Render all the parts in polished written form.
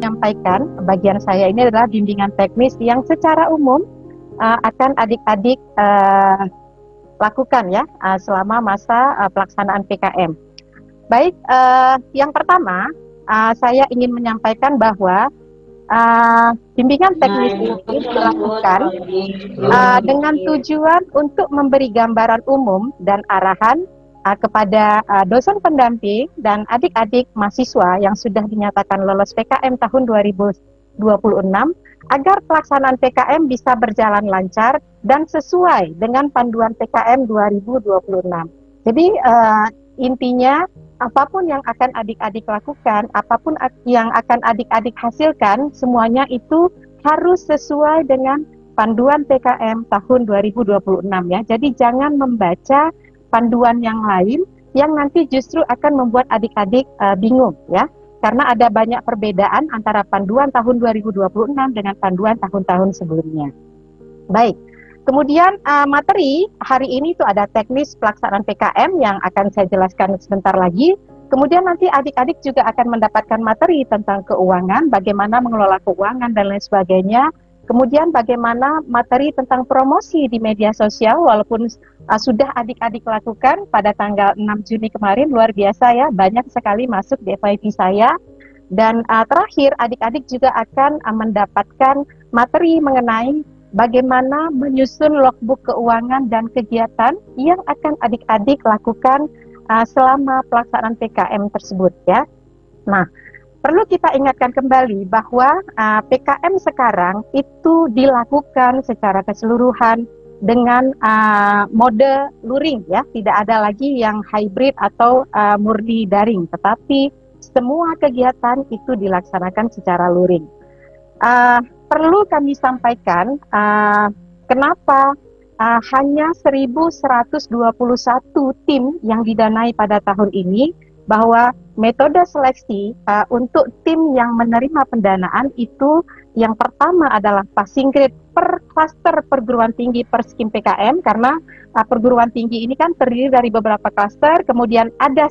menyampaikan bagian saya ini adalah bimbingan teknis yang secara umum akan adik-adik lakukan ya selama masa pelaksanaan PKM. Baik, yang pertama saya ingin menyampaikan bahwa bimbingan teknis ini dilakukan dengan tujuan untuk memberi gambaran umum dan arahan kepada dosen pendamping dan adik-adik mahasiswa yang sudah dinyatakan lolos PKM tahun 2026 agar pelaksanaan PKM bisa berjalan lancar dan sesuai dengan panduan PKM 2026. Jadi intinya apapun yang akan adik-adik lakukan, apapun yang akan adik-adik hasilkan, semuanya itu harus sesuai dengan panduan PKM tahun 2026 ya. Jadi jangan membaca panduan yang lain yang nanti justru akan membuat adik-adik bingung ya. Karena ada banyak perbedaan antara panduan tahun 2026 dengan panduan tahun-tahun sebelumnya. Baik, kemudian materi hari ini itu ada teknis pelaksanaan PKM yang akan saya jelaskan sebentar lagi. Kemudian nanti adik-adik juga akan mendapatkan materi tentang keuangan, bagaimana mengelola keuangan dan lain sebagainya. Kemudian bagaimana materi tentang promosi di media sosial, walaupun sudah adik-adik lakukan pada tanggal 6 Juni kemarin, luar biasa ya, banyak sekali masuk di FYP saya. Dan terakhir adik-adik juga akan mendapatkan materi mengenai bagaimana menyusun logbook keuangan dan kegiatan yang akan adik-adik lakukan selama pelaksanaan PKM tersebut ya. Nah, perlu kita ingatkan kembali bahwa PKM sekarang itu dilakukan secara keseluruhan dengan mode luring ya, tidak ada lagi yang hybrid atau murni daring, tetapi semua kegiatan itu dilaksanakan secara luring. Perlu kami sampaikan kenapa hanya 1.121 tim yang didanai pada tahun ini, bahwa metode seleksi untuk tim yang menerima pendanaan itu yang pertama adalah passing grade per klaster perguruan tinggi per skim PKM, karena perguruan tinggi ini kan terdiri dari beberapa klaster, kemudian ada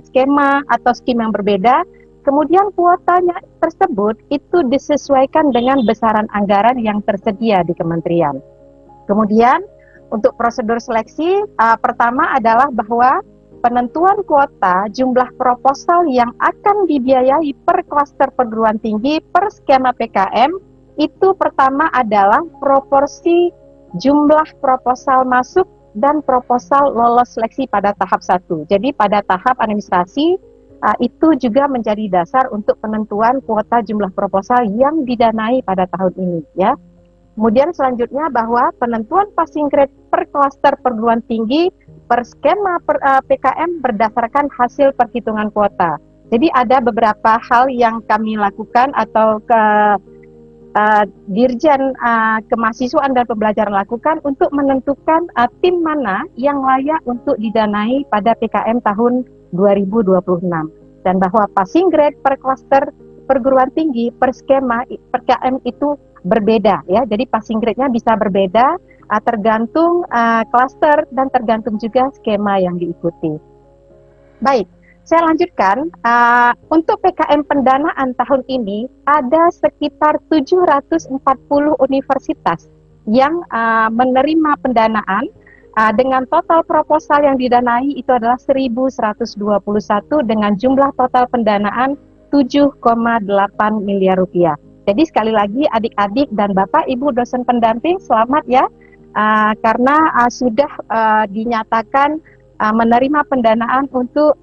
skema atau skim yang berbeda, kemudian kuotanya tersebut itu disesuaikan dengan besaran anggaran yang tersedia di kementerian. Kemudian untuk prosedur seleksi pertama adalah bahwa penentuan kuota jumlah proposal yang akan dibiayai per klaster perguruan tinggi per skema PKM itu pertama adalah proporsi jumlah proposal masuk dan proposal lolos seleksi pada tahap 1. Jadi pada tahap administrasi itu juga menjadi dasar untuk penentuan kuota jumlah proposal yang didanai pada tahun ini ya. Kemudian selanjutnya bahwa penentuan passing grade per klaster perguruan tinggi per skema PKM berdasarkan hasil perhitungan kuota. Jadi ada beberapa hal yang kami lakukan atau Dirjen Kemahasiswaan dan Pembelajaran lakukan untuk menentukan tim mana yang layak untuk didanai pada PKM tahun 2026. Dan bahwa passing grade per klaster perguruan tinggi per skema PKM itu berbeda ya. Jadi passing grade-nya bisa berbeda tergantung klaster dan tergantung juga skema yang diikuti. Baik, saya lanjutkan. Untuk PKM pendanaan tahun ini ada sekitar 740 universitas yang menerima pendanaan dengan total proposal yang didanai itu adalah 1.121 dengan jumlah total pendanaan 7,8 miliar rupiah. Jadi sekali lagi adik-adik dan Bapak Ibu dosen pendamping selamat ya. Karena sudah dinyatakan menerima pendanaan untuk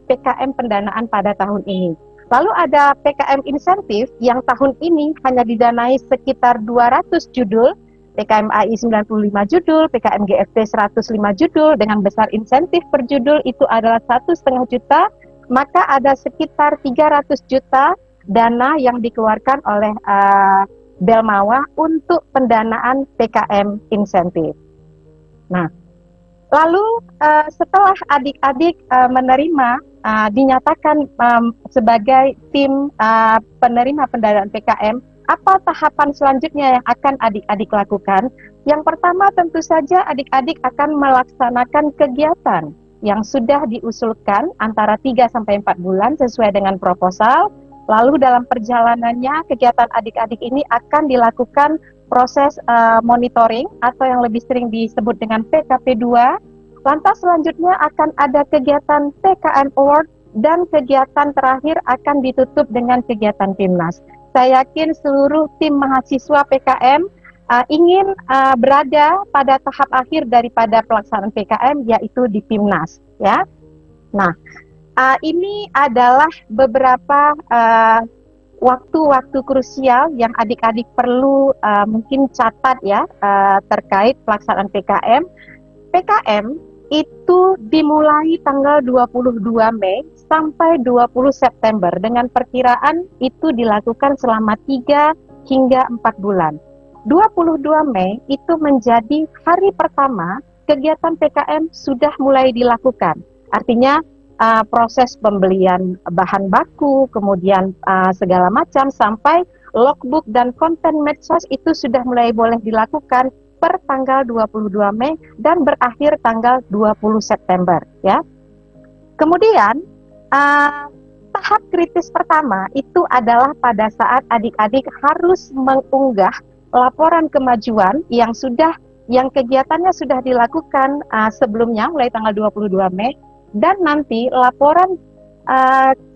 PKM pendanaan pada tahun ini. Lalu ada PKM insentif yang tahun ini hanya didanai sekitar 200 judul, PKM AI 95 judul, PKM GFT 105 judul dengan besar insentif per judul itu adalah 1,5 juta, maka ada sekitar 300 juta dana yang dikeluarkan oleh Belmawa untuk pendanaan PKM insentif. Nah, lalu setelah adik-adik menerima dinyatakan sebagai tim penerima pendanaan PKM, apa tahapan selanjutnya yang akan adik-adik lakukan? Yang pertama tentu saja adik-adik akan melaksanakan kegiatan yang sudah diusulkan antara 3 sampai 4 bulan sesuai dengan proposal. Lalu dalam perjalanannya kegiatan adik-adik ini akan dilakukan proses monitoring atau yang lebih sering disebut dengan PKP 2. Lantas selanjutnya akan ada kegiatan PKM Award dan kegiatan terakhir akan ditutup dengan kegiatan PIMNAS. Saya yakin seluruh tim mahasiswa PKM ingin berada pada tahap akhir daripada pelaksanaan PKM, yaitu di PIMNAS, ya. Nah, ini adalah beberapa waktu-waktu krusial yang adik-adik perlu mungkin catat ya terkait pelaksanaan PKM. PKM itu dimulai tanggal 22 Mei sampai 20 September dengan perkiraan itu dilakukan selama 3 hingga 4 bulan. 22 Mei itu menjadi hari pertama kegiatan PKM sudah mulai dilakukan. Artinya proses pembelian bahan baku, kemudian segala macam sampai logbook dan konten medsos itu sudah mulai boleh dilakukan per tanggal 22 Mei dan berakhir tanggal 20 September ya. Kemudian tahap kritis pertama itu adalah pada saat adik-adik harus mengunggah laporan kemajuan yang kegiatannya sudah dilakukan sebelumnya mulai tanggal 22 Mei dan nanti laporan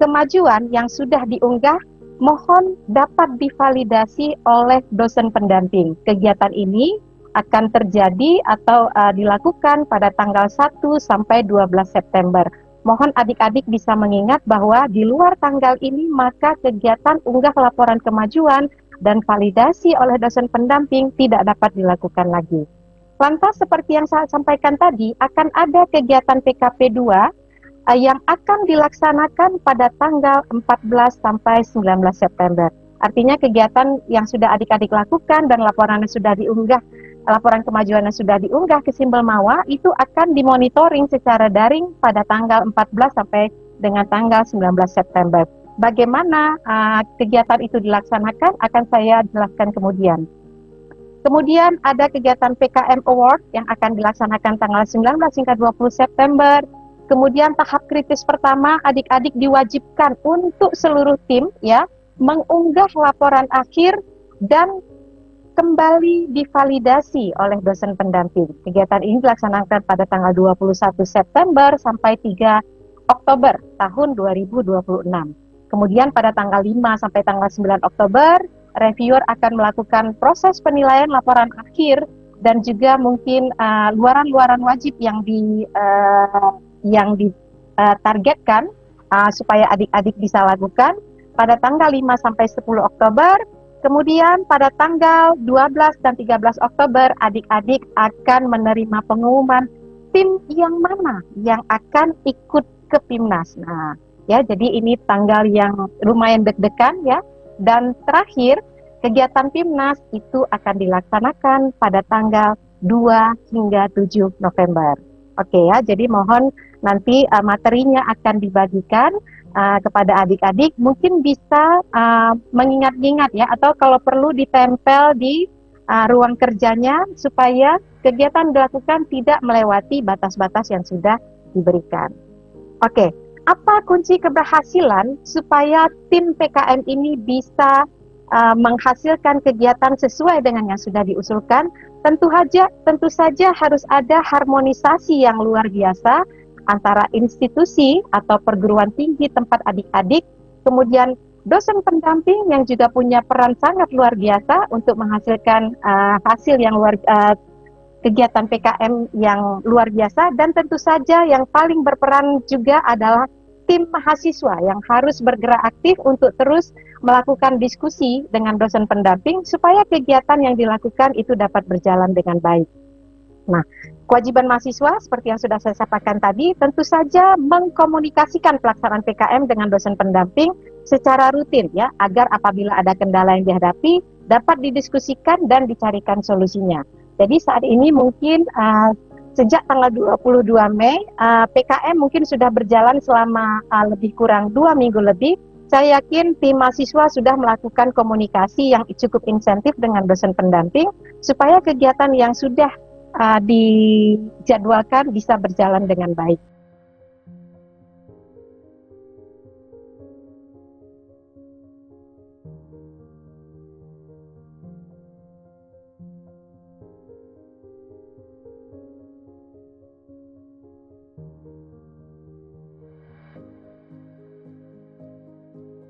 kemajuan yang sudah diunggah mohon dapat divalidasi oleh dosen pendamping. Kegiatan ini akan terjadi atau dilakukan pada tanggal 1 sampai 12 September. Mohon adik-adik bisa mengingat bahwa di luar tanggal ini maka kegiatan unggah laporan kemajuan dan validasi oleh dosen pendamping tidak dapat dilakukan lagi. Lantas seperti yang saya sampaikan tadi, akan ada kegiatan PKP 2 yang akan dilaksanakan pada tanggal 14 sampai 19 September. Artinya kegiatan yang sudah adik-adik lakukan dan laporannya sudah diunggah, laporan kemajuannya sudah diunggah ke Simbel Mawa itu akan dimonitoring secara daring pada tanggal 14 sampai dengan tanggal 19 September. Bagaimana kegiatan itu dilaksanakan akan saya jelaskan kemudian. Kemudian ada kegiatan PKM Award yang akan dilaksanakan tanggal 19 hingga 20 September. Kemudian tahap kritis pertama adik-adik diwajibkan untuk seluruh tim ya mengunggah laporan akhir dan kembali divalidasi oleh dosen pendamping. Kegiatan ini dilaksanakan pada tanggal 21 September sampai 3 Oktober tahun 2026. Kemudian pada tanggal 5 sampai tanggal 9 Oktober, reviewer akan melakukan proses penilaian laporan akhir dan juga mungkin luaran-luaran wajib yang ditargetkan supaya adik-adik bisa lakukan pada tanggal 5 sampai 10 Oktober. Kemudian pada tanggal 12 dan 13 Oktober, adik-adik akan menerima pengumuman tim yang mana yang akan ikut ke PIMNAS. Nah, ya, jadi ini tanggal yang lumayan deg-degan ya. Dan terakhir, kegiatan PIMNAS itu akan dilaksanakan pada tanggal 2 hingga 7 November. Oke ya, jadi mohon nanti materinya akan dibagikan kepada adik-adik, mungkin bisa mengingat-ingat ya, atau kalau perlu ditempel di ruang kerjanya supaya kegiatan dilakukan tidak melewati batas-batas yang sudah diberikan. Oke, apa kunci keberhasilan supaya tim PKM ini bisa menghasilkan kegiatan sesuai dengan yang sudah diusulkan? Tentu saja harus ada harmonisasi yang luar biasa antara institusi atau perguruan tinggi tempat adik-adik, kemudian dosen pendamping yang juga punya peran sangat luar biasa untuk menghasilkan hasil yang kegiatan PKM yang luar biasa, dan tentu saja yang paling berperan juga adalah tim mahasiswa yang harus bergerak aktif untuk terus melakukan diskusi dengan dosen pendamping supaya kegiatan yang dilakukan itu dapat berjalan dengan baik. Nah, kewajiban mahasiswa seperti yang sudah saya sampaikan tadi, tentu saja mengkomunikasikan pelaksanaan PKM dengan dosen pendamping secara rutin ya, agar apabila ada kendala yang dihadapi dapat didiskusikan dan dicarikan solusinya. Jadi saat ini mungkin sejak tanggal 22 Mei PKM mungkin sudah berjalan selama lebih kurang 2 minggu lebih. Saya yakin tim mahasiswa sudah melakukan komunikasi yang cukup insentif dengan dosen pendamping supaya kegiatan yang sudah dijadwalkan bisa berjalan dengan baik.